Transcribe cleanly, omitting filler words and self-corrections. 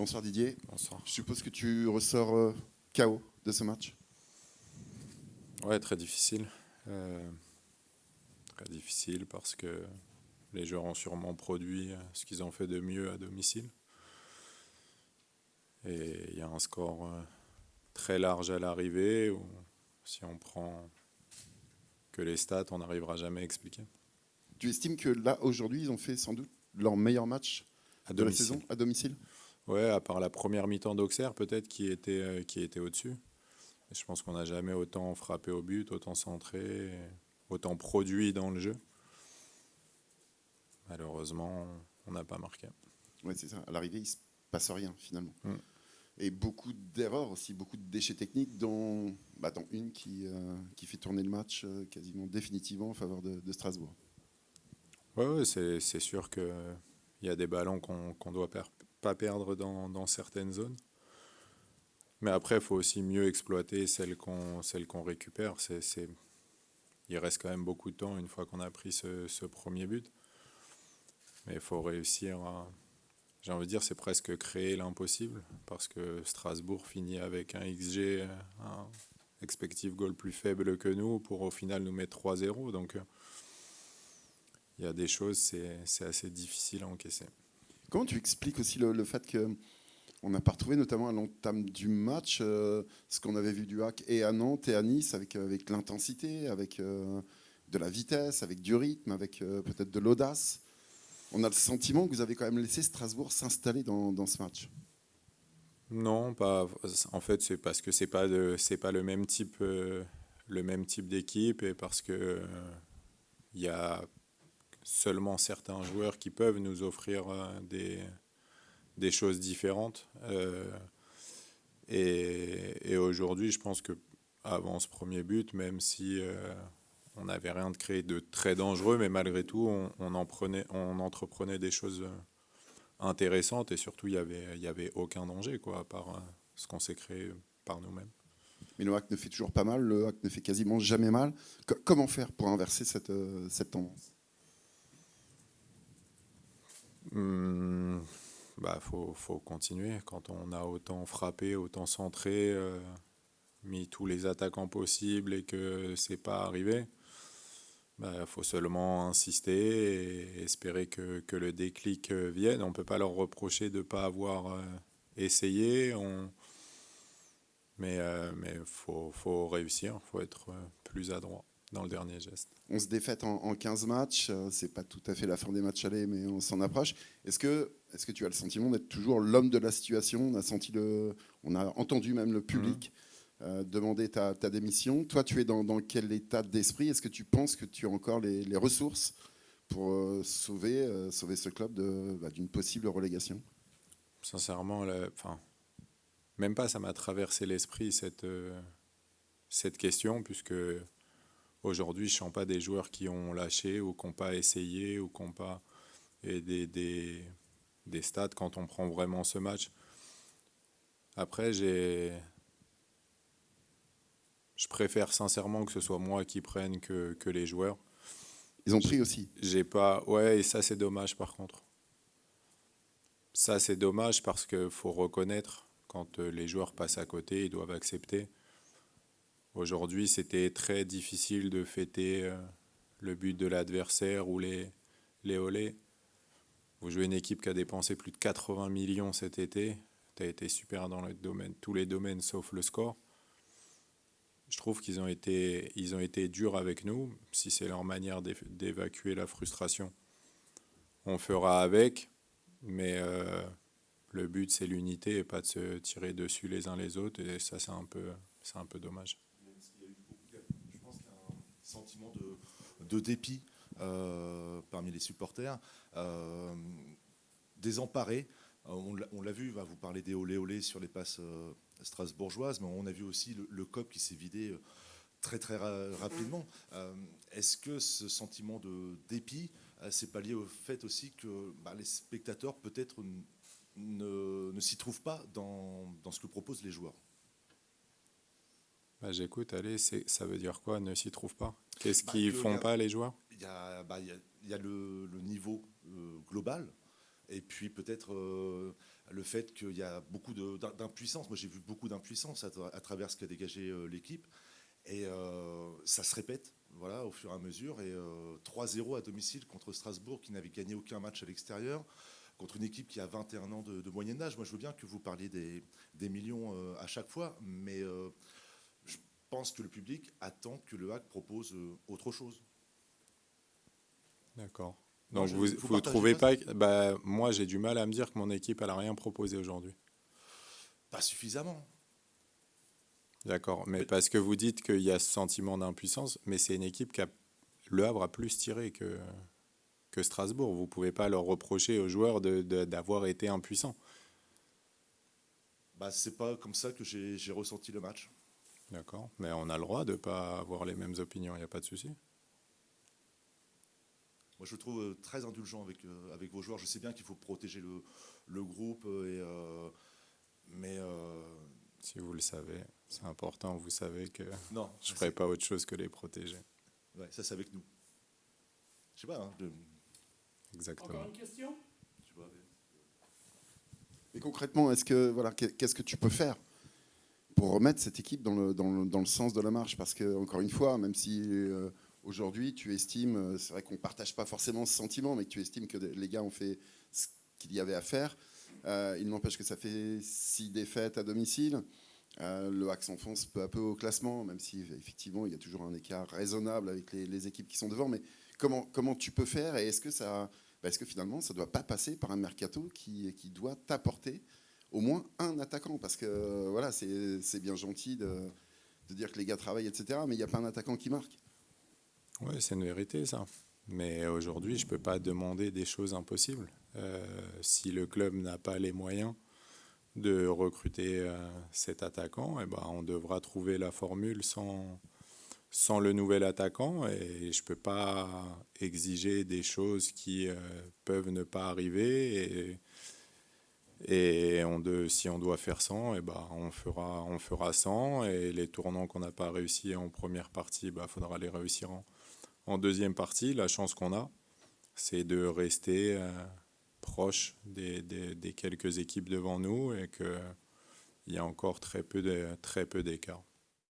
Bonsoir Didier. Bonsoir. Je suppose que tu ressors KO de ce match. Ouais, très difficile. Euh, Très difficile parce que les joueurs ont sûrement produit ce qu'ils ont fait de mieux à domicile. Et il y a un score très large à l'arrivée où si on prend que les stats, on n'arrivera jamais à expliquer. Tu estimes que là, aujourd'hui, ils ont fait sans doute leur meilleur match À de la domicile. saison à domicile? Ouais, à part la première mi-temps d'Auxerre, peut-être qui était au-dessus. Et je pense qu'on n'a jamais autant frappé au but, autant centré, autant produit dans le jeu. Malheureusement, on n'a pas marqué. Oui, c'est ça. À l'arrivée, il ne se passe rien finalement. Mm. Et beaucoup d'erreurs aussi, beaucoup de déchets techniques, dont une qui fait tourner le match quasiment définitivement en faveur de Strasbourg. Ouais, c'est sûr qu'il y a des ballons qu'on ne doit pas perdre dans certaines zones. Mais après, il faut aussi mieux exploiter celles qu'on récupère. Il reste quand même beaucoup de temps une fois qu'on a pris ce premier but. Mais il faut réussir à... J'ai envie de dire, c'est presque créer l'impossible. Parce que Strasbourg finit avec un XG, un expected goal plus faible que nous, pour au final nous mettre 3-0. Donc il y a des choses, c'est assez difficile à encaisser. Comment tu expliques aussi le fait qu'on n'a pas retrouvé, notamment à l'entame du match, ce qu'on avait vu du HAC et à Nantes et à Nice, avec l'intensité, avec de la vitesse, avec du rythme, avec peut-être de l'audace? On a le sentiment que vous avez quand même laissé Strasbourg s'installer dans ce match. Non, pas. En fait, c'est parce que c'est pas le même type d'équipe et parce que il y a seulement certains joueurs qui peuvent nous offrir des choses différentes. Et aujourd'hui, je pense que avant ce premier but, même si on n'avait rien de créé de très dangereux, mais malgré tout, on entreprenait des choses intéressante et surtout il y avait aucun danger quoi à part ce qu'on s'est créé par nous-mêmes. Mais le hack ne fait toujours pas mal, le hack ne fait quasiment jamais mal. Comment faire pour inverser cette tendance? Bah faut continuer quand on a autant frappé, autant centré, mis tous les attaquants possibles et que c'est pas arrivé. Bah, faut seulement insister et espérer que le déclic vienne. On peut pas leur reprocher de pas avoir essayé. Mais faut réussir, faut être plus adroit dans le dernier geste. On se défaite en 15 matchs, c'est pas tout à fait la fin des matchs allés, mais on s'en approche. Est-ce que tu as le sentiment d'être toujours l'homme de la situation? On a entendu même le public demander ta démission. Toi, tu es dans quel état d'esprit? Est-ce que tu penses que tu as encore les ressources pour sauver ce club d'une possible relégation? Sincèrement, même pas ça m'a traversé l'esprit cette question, puisque aujourd'hui je ne sens pas des joueurs qui ont lâché ou qui n'ont pas essayé ou qui n'ont pas et des stats quand on prend vraiment ce match. Après, je préfère sincèrement que ce soit moi qui prenne que les joueurs. Ils ont pris aussi. J'ai pas, ouais, et ça c'est dommage par contre. Ça c'est dommage parce qu'il faut reconnaître quand les joueurs passent à côté, ils doivent accepter. Aujourd'hui, c'était très difficile de fêter le but de l'adversaire ou les olés. Vous jouez une équipe qui a dépensé plus de 80 millions cet été. Tu as été super dans tous les domaines sauf le score. Je trouve qu'ils ont été durs avec nous. Si c'est leur manière d'évacuer la frustration, on fera avec. Mais le but, c'est l'unité et pas de se tirer dessus les uns les autres. Et ça, c'est un peu dommage. Je pense qu'il y a un sentiment de dépit parmi les supporters, désemparés. On l'a vu, vous parlez des olé olé sur les passes strasbourgeoises, mais on a vu aussi le COP qui s'est vidé très très rapidement. Est-ce que ce sentiment de dépit, c'est pas lié au fait aussi que les spectateurs peut-être ne s'y trouvent pas dans ce que proposent les joueurs? J'écoute, allez, ça veut dire quoi, ne s'y trouve pas? Qu'est-ce qu'ils font pas, les joueurs? Il y a le niveau global, Et puis peut-être le fait qu'il y a beaucoup d'impuissance. Moi, j'ai vu beaucoup d'impuissance à travers ce qu'a dégagé l'équipe. Et ça se répète, voilà, au fur et à mesure. Et 3-0 à domicile contre Strasbourg, qui n'avait gagné aucun match à l'extérieur, contre une équipe qui a 21 ans de moyenne d'âge. Moi, je veux bien que vous parliez des millions à chaque fois, mais je pense que le public attend que le HAC propose autre chose. D'accord. Non, Donc vous vous vous partagez trouvez pas pas bah, moi j'ai du mal à me dire que mon équipe elle a rien proposé aujourd'hui. Pas suffisamment. D'accord. Mais Mais- parce que vous dites qu'il y a ce sentiment d'impuissance, mais c'est une équipe qui a Le Havre a plus tiré que Strasbourg. Vous pouvez pas leur reprocher aux joueurs d'avoir été impuissants. Bah, c'est pas comme ça que j'ai ressenti le match. D'accord. Mais on a le droit de pas avoir les mêmes opinions, il n'y a pas de souci. Moi, je trouve très indulgent avec vos joueurs. Je sais bien qu'il faut protéger le groupe, mais Si vous le savez, c'est important, vous savez que non, je ne ferai pas autre chose que les protéger. ouais, ça c'est avec nous. Je sais pas, hein, Exactement. Encore une question? je sais pas. Et concrètement, qu'est-ce que tu peux faire pour remettre cette équipe dans le sens de la marche? Parce que, encore une fois, même si aujourd'hui tu estimes, c'est vrai qu'on ne partage pas forcément ce sentiment, mais que tu estimes que les gars ont fait ce qu'il y avait à faire, il n'empêche que ça fait 6 défaites à domicile. Le HAC s'enfonce peu à peu au classement, même si effectivement il y a toujours un écart raisonnable avec les équipes qui sont devant. Mais comment tu peux faire, et est-ce que finalement ça ne doit pas passer par un mercato qui doit t'apporter au moins un attaquant? Parce que voilà, c'est bien gentil de dire que les gars travaillent, etc. Mais il n'y a pas un attaquant qui marque. Oui, c'est une vérité ça. Mais aujourd'hui, je ne peux pas demander des choses impossibles. Si le club n'a pas les moyens de recruter cet attaquant, eh ben, on devra trouver la formule sans le nouvel attaquant. Et je ne peux pas exiger des choses qui peuvent ne pas arriver. Si on doit faire 100, eh ben, on fera 100. Et les tournants qu'on n'a pas réussi en première partie, il faudra les réussir en deuxième partie. La chance qu'on a, c'est de rester proche des quelques équipes devant nous et qu'il y a encore très peu d'écart.